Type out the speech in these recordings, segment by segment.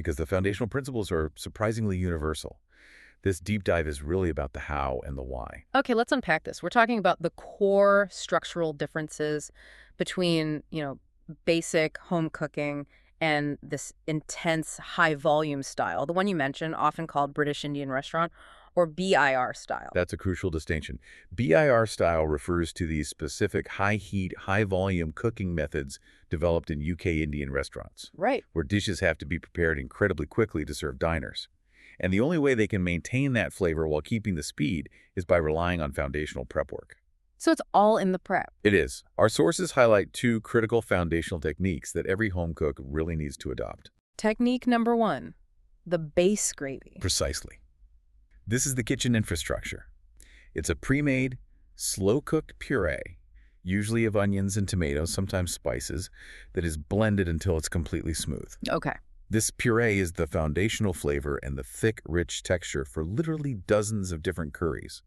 because the foundational principles are surprisingly universal. This deep dive is really about the how and the why. Okay, let's unpack this. We're talking about the core structural differences between, basic home cooking and this intense high volume style, the one you mentioned, often called British Indian restaurant or BIR style. That's a crucial distinction. BIR style refers to these specific high-heat, high-volume cooking methods developed in UK Indian restaurants, Right. where dishes have to be prepared incredibly quickly to serve diners. And the only way they can maintain that flavor while keeping the speed is by relying on foundational prep work. So it's all in the prep. It is. Our sources highlight two critical foundational techniques that every home cook really needs to adopt. Technique number 1, the base gravy. Precisely. This is the kitchen infrastructure. It's a pre-made, slow-cooked puree, usually of onions and tomatoes, sometimes spices, that is blended until it's completely smooth. Okay. This puree is the foundational flavor and the thick, rich texture for literally dozens of different curries.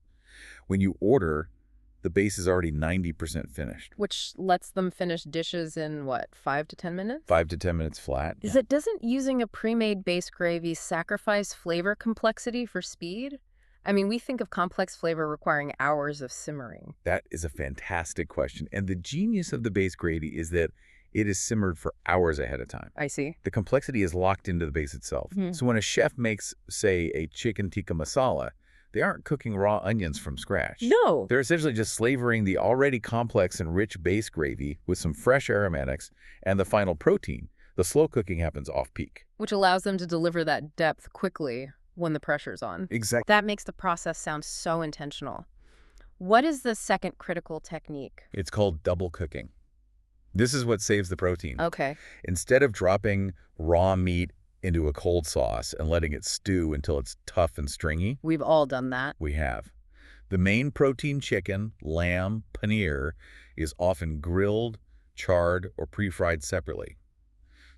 When you order, the base is already 90% finished. Which lets them finish dishes in, what, 5 to 10 minutes? 5 to 10 minutes flat. Doesn't using a pre-made base gravy sacrifice flavor complexity for speed? I mean, we think of complex flavor requiring hours of simmering. That is a fantastic question. And the genius of the base gravy is that it is simmered for hours ahead of time. I see. The complexity is locked into the base itself. So when a chef makes, say, a chicken tikka masala, they aren't cooking raw onions from scratch. No. They're essentially just flavoring the already complex and rich base gravy with some fresh aromatics and the final protein. The slow cooking happens off-peak. Which allows them to deliver that depth quickly when the pressure's on. Exactly. That makes the process sound so intentional. What is the second critical technique? It's called double cooking. This is what saves the protein. Okay. Instead of dropping raw meat into a cold sauce and letting it stew until it's tough and stringy, We've all done that. we have. The main protein chicken, lamb, paneer, is often grilled, charred, or pre-fried separately.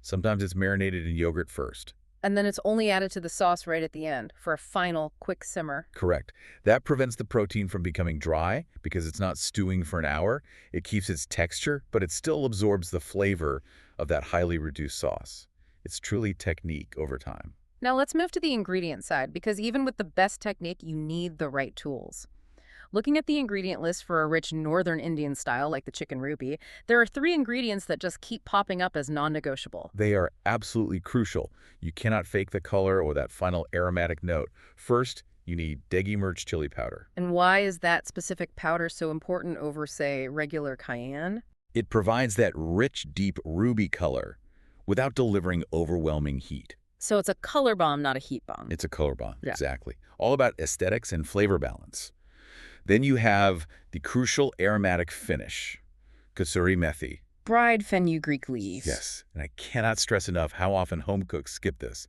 Sometimes it's marinated in yogurt first. And then it's only added to the sauce right at the end for a final quick simmer. Correct. That prevents the protein from becoming dry because it's not stewing for an hour. It keeps its texture, but it still absorbs the flavor of that highly reduced sauce. It's truly technique over time. Now let's move to the ingredient side, because even with the best technique, you need the right tools. Looking at the ingredient list for a rich northern Indian style like the chicken ruby, there are 3 ingredients that just keep popping up as non-negotiable. They are absolutely crucial. You cannot fake the color or that final aromatic note. First, you need degi mirch chili powder. And why is that specific powder so important over, say, regular cayenne? It provides that rich, deep ruby color without delivering overwhelming heat. So it's a color bomb, not a heat bomb. It's a color bomb, Yeah. exactly. All about aesthetics and flavor balance. Then you have the crucial aromatic finish, kasuri methi. Bride fenugreek leaves. Yes, and I cannot stress enough how often home cooks skip this.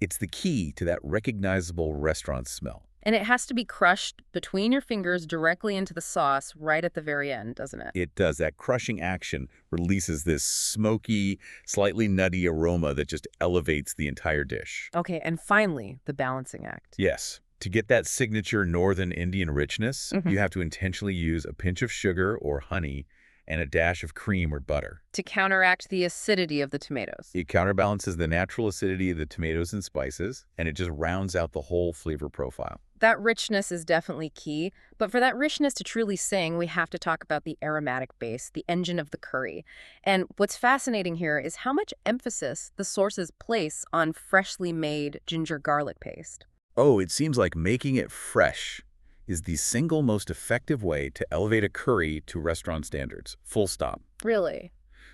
It's the key to that recognizable restaurant smell. And it has to be crushed between your fingers directly into the sauce right at the very end, doesn't it? It does. That crushing action releases this smoky, slightly nutty aroma that just elevates the entire dish. Okay, and finally, the balancing act. Yes. To get that signature northern Indian richness, you have to intentionally use a pinch of sugar or honey and a dash of cream or butter. To counteract the acidity of the tomatoes. It counterbalances the natural acidity of the tomatoes and spices, and it just rounds out the whole flavor profile. That richness is definitely key, but for that richness to truly sing, we have to talk about the aromatic base, the engine of the curry. And what's fascinating here is how much emphasis the sources place on freshly made ginger garlic paste. Oh, it seems like making it fresh is the single most effective way to elevate a curry to restaurant standards. Full stop. Really?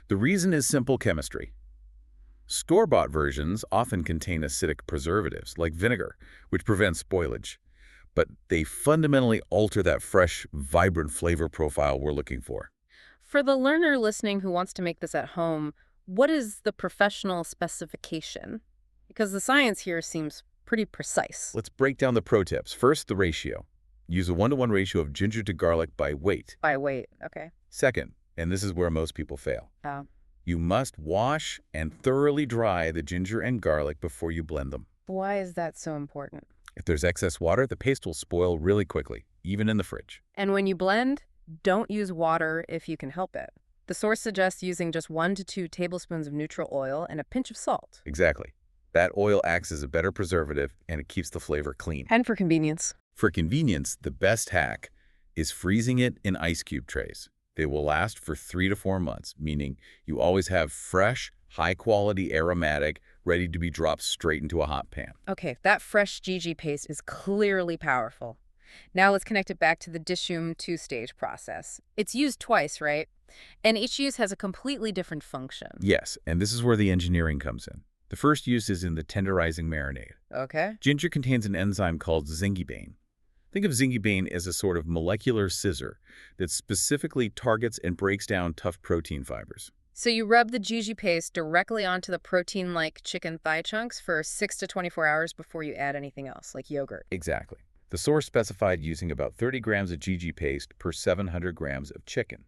The reason is simple chemistry. Store-bought versions often contain acidic preservatives, like vinegar, which prevents spoilage. But they fundamentally alter that fresh, vibrant flavor profile we're looking for. For the learner listening who wants to make this at home, what is the professional specification? Because the science here seems pretty precise. Let's break down the pro tips. First, the ratio. Use a 1-to-1 ratio of ginger to garlic by weight. By weight, okay. Second, and this is where most people fail, Oh. you must wash and thoroughly dry the ginger and garlic before you blend them. Why is that so important? If there's excess water, the paste will spoil really quickly, even in the fridge. And when you blend, don't use water if you can help it. The source suggests using just 1 to 2 tablespoons of neutral oil and a pinch of salt. Exactly. That oil acts as a better preservative, and it keeps the flavor clean. And for convenience. For convenience, the best hack is freezing it in ice cube trays. They will last for 3 to 4 months, meaning you always have fresh, high-quality aromatic ready to be dropped straight into a hot pan. Okay, that fresh GG paste is clearly powerful. Now let's connect it back to the Dishoom two-stage process. It's used twice, right? And each use has a completely different function. Yes, and this is where the engineering comes in. The first use is in the tenderizing marinade. Okay. Ginger contains an enzyme called zingibane. Think of zingibane as a sort of molecular scissor that specifically targets and breaks down tough protein fibers. So you rub the GG paste directly onto the protein-like chicken thigh chunks for 6 to 24 hours before you add anything else, like yogurt. Exactly. The source specified using about 30 grams of GG paste per 700 grams of chicken.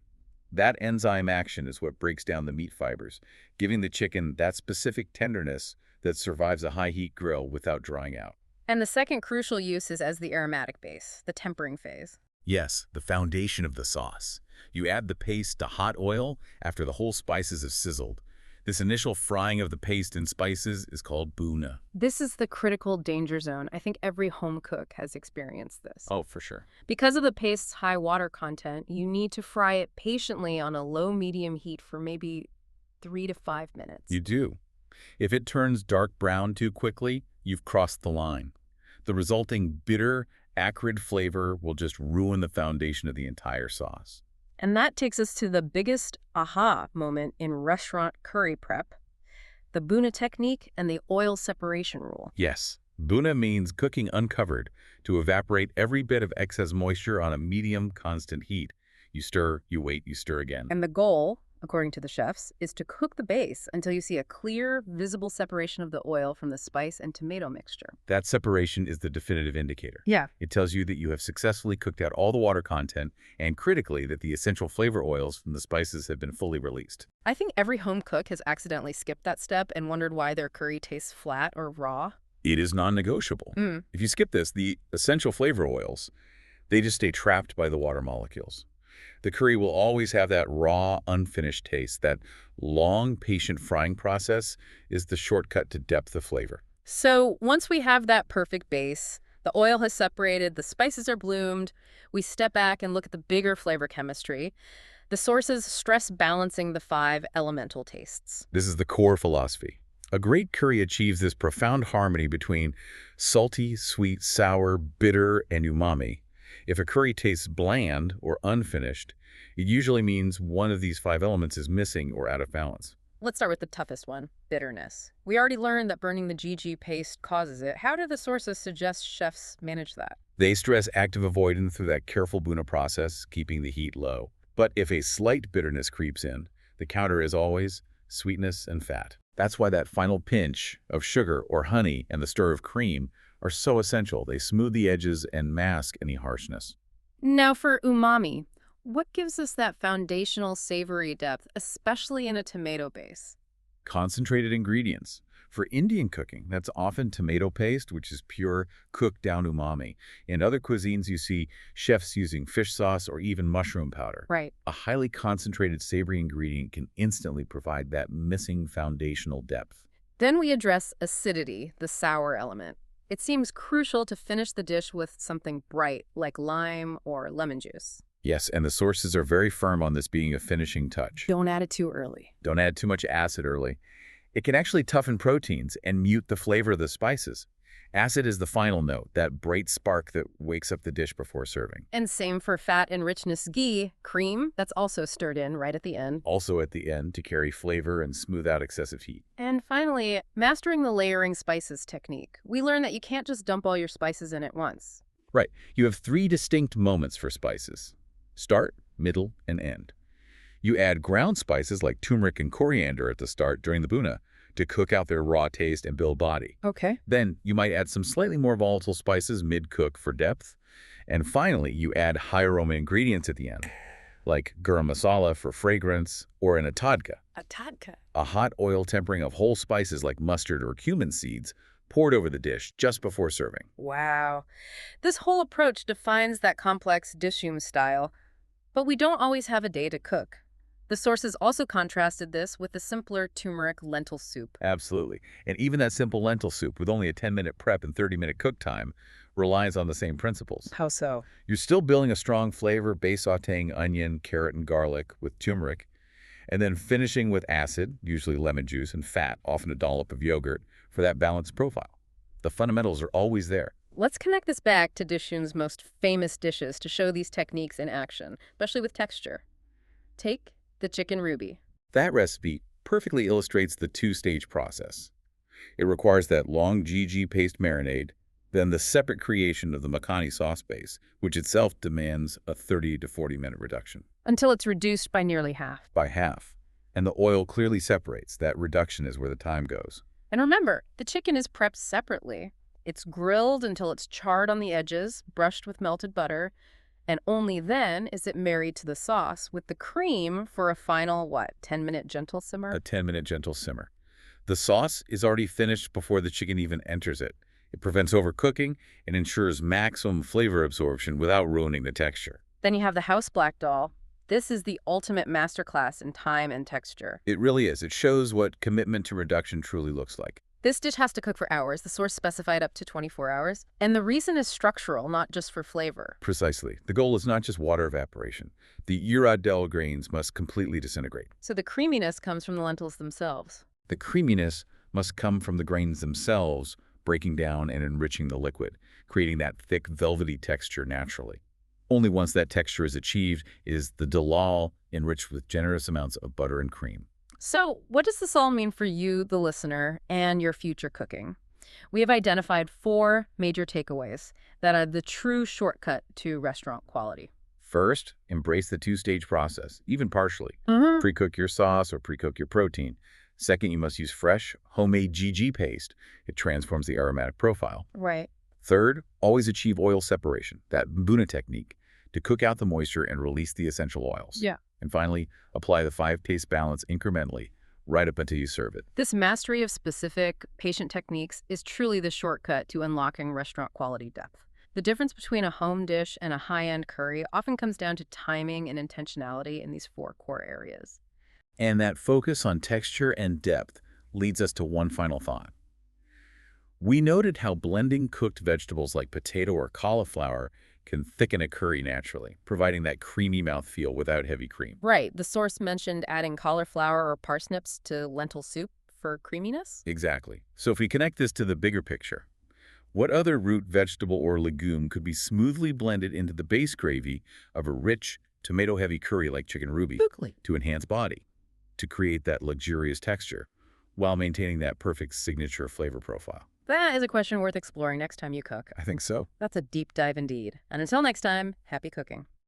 That enzyme action is what breaks down the meat fibers, giving the chicken that specific tenderness that survives a high-heat grill without drying out. And the second crucial use is as the aromatic base, the tempering phase. Yes, the foundation of the sauce. You add the paste to hot oil after the whole spices have sizzled. This initial frying of the paste in spices is called Bhuna. This is the critical danger zone. I think every home cook has experienced this. Oh, for sure. Because of the paste's high water content, you need to fry it patiently on a low-medium heat for maybe 3 to 5 minutes. You do. If it turns dark brown too quickly, you've crossed the line. The resulting bitter, acrid flavor will just ruin the foundation of the entire sauce. And that takes us to the biggest aha moment in restaurant curry prep, the Bhuna technique and the oil separation rule. Yes, Bhuna means cooking uncovered to evaporate every bit of excess moisture on a medium constant heat. You stir, you wait, you stir again. And the goal, according to the chefs, is to cook the base until you see a clear, visible separation of the oil from the spice and tomato mixture. That separation is the definitive indicator. Yeah. It tells you that you have successfully cooked out all the water content and, critically, that the essential flavor oils from the spices have been fully released. I think every home cook has accidentally skipped that step and wondered why their curry tastes flat or raw. It is non-negotiable. If you skip this, the essential flavor oils, they just stay trapped by the water molecules. The curry will always have that raw, unfinished taste. That long, patient frying process is the shortcut to depth of flavor. So once we have that perfect base, the oil has separated, the spices are bloomed, we step back and look at the bigger flavor chemistry. The sources stress balancing the 5 elemental tastes. This is the core philosophy. A great curry achieves this profound harmony between salty, sweet, sour, bitter, and umami. If a curry tastes bland or unfinished, it usually means one of these 5 elements is missing or out of balance. Let's start with the toughest one, bitterness. We already learned that burning the GG paste causes it. How do the sources suggest chefs manage that? They stress active avoidance through that careful Bhuna process, keeping the heat low. But if a slight bitterness creeps in, the counter is always sweetness and fat. That's why that final pinch of sugar or honey and the stir of cream are so essential. They smooth the edges and mask any harshness. Now for umami, what gives us that foundational savory depth, especially in a tomato base? Concentrated ingredients. For Indian cooking, that's often tomato paste, which is pure cooked down umami. In other cuisines, you see chefs using fish sauce or even mushroom powder. Right. A highly concentrated savory ingredient can instantly provide that missing foundational depth. Then we address acidity, the sour element. It seems crucial to finish the dish with something bright, like lime or lemon juice. Yes, and the sources are very firm on this being a finishing touch. Don't add it too early. Don't add too much acid early. It can actually toughen proteins and mute the flavor of the spices. Acid is the final note, that bright spark that wakes up the dish before serving. And same for fat and richness ghee, cream, that's also stirred in right at the end. Also at the end to carry flavor and smooth out excessive heat. And finally, mastering the layering spices technique. We learned that you can't just dump all your spices in at once. Right. You have 3 distinct moments for spices: start, middle, and end. You add ground spices like turmeric and coriander at the start during the Bhuna to cook out their raw taste and build body. Okay. Then you might add some slightly more volatile spices mid-cook for depth. And finally, you add high aroma ingredients at the end, like garam masala for fragrance or an atadka, a hot oil tempering of whole spices like mustard or cumin seeds poured over the dish just before serving. Wow. This whole approach defines that complex Dishoom style, but we don't always have a day to cook. The sources also contrasted this with the simpler turmeric lentil soup. Absolutely. And even that simple lentil soup with only a 10-minute prep and 30-minute cook time relies on the same principles. How so? You're still building a strong flavor, base sautéing onion, carrot, and garlic with turmeric, and then finishing with acid, usually lemon juice, and fat, often a dollop of yogurt, for that balanced profile. The fundamentals are always there. Let's connect this back to Dishun's most famous dishes to show these techniques in action, especially with texture. Take the chicken ruby. That recipe perfectly illustrates the two-stage process. It requires that long GG paste marinade, then the separate creation of the makhani sauce base, which itself demands a 30 to 40-minute reduction. Until it's reduced by nearly half. By half. And the oil clearly separates. That reduction is where the time goes. And remember, the chicken is prepped separately. It's grilled until it's charred on the edges, brushed with melted butter, and only then is it married to the sauce with the cream for a final, 10-minute gentle simmer? A 10-minute gentle simmer. The sauce is already finished before the chicken even enters it. It prevents overcooking and ensures maximum flavor absorption without ruining the texture. Then you have the house black dal. This is the ultimate masterclass in time and texture. It really is. It shows what commitment to reduction truly looks like. This dish has to cook for hours. The source specified up to 24 hours. And the reason is structural, not just for flavor. Precisely. The goal is not just water evaporation. The urad grains must completely disintegrate. So the creaminess comes from the lentils themselves. The creaminess must come from the grains themselves, breaking down and enriching the liquid, creating that thick, velvety texture naturally. Only once that texture is achieved is the dalal enriched with generous amounts of butter and cream. So what does this all mean for you, the listener, and your future cooking? We have identified 4 major takeaways that are the true shortcut to restaurant quality. First, embrace the two-stage process, even partially. Mm-hmm. Pre-cook your sauce or pre-cook your protein. Second, you must use fresh, homemade GG paste. It transforms the aromatic profile. Right. Third, always achieve oil separation, that Bhuna technique, to cook out the moisture and release the essential oils. Yeah. And finally, apply the 5-taste balance incrementally, right up until you serve it. This mastery of specific patient techniques is truly the shortcut to unlocking restaurant quality depth. The difference between a home dish and a high-end curry often comes down to timing and intentionality in these 4 core areas. And that focus on texture and depth leads us to one final thought. We noted how blending cooked vegetables like potato or cauliflower can thicken a curry naturally, providing that creamy mouthfeel without heavy cream. Right. The source mentioned adding cauliflower or parsnips to lentil soup for creaminess? Exactly. So if we connect this to the bigger picture, what other root, vegetable, or legume could be smoothly blended into the base gravy of a rich, tomato-heavy curry like chicken ruby to enhance body, to create that luxurious texture, while maintaining that perfect signature flavor profile? That is a question worth exploring next time you cook. I think so. That's a deep dive indeed. And until next time, happy cooking.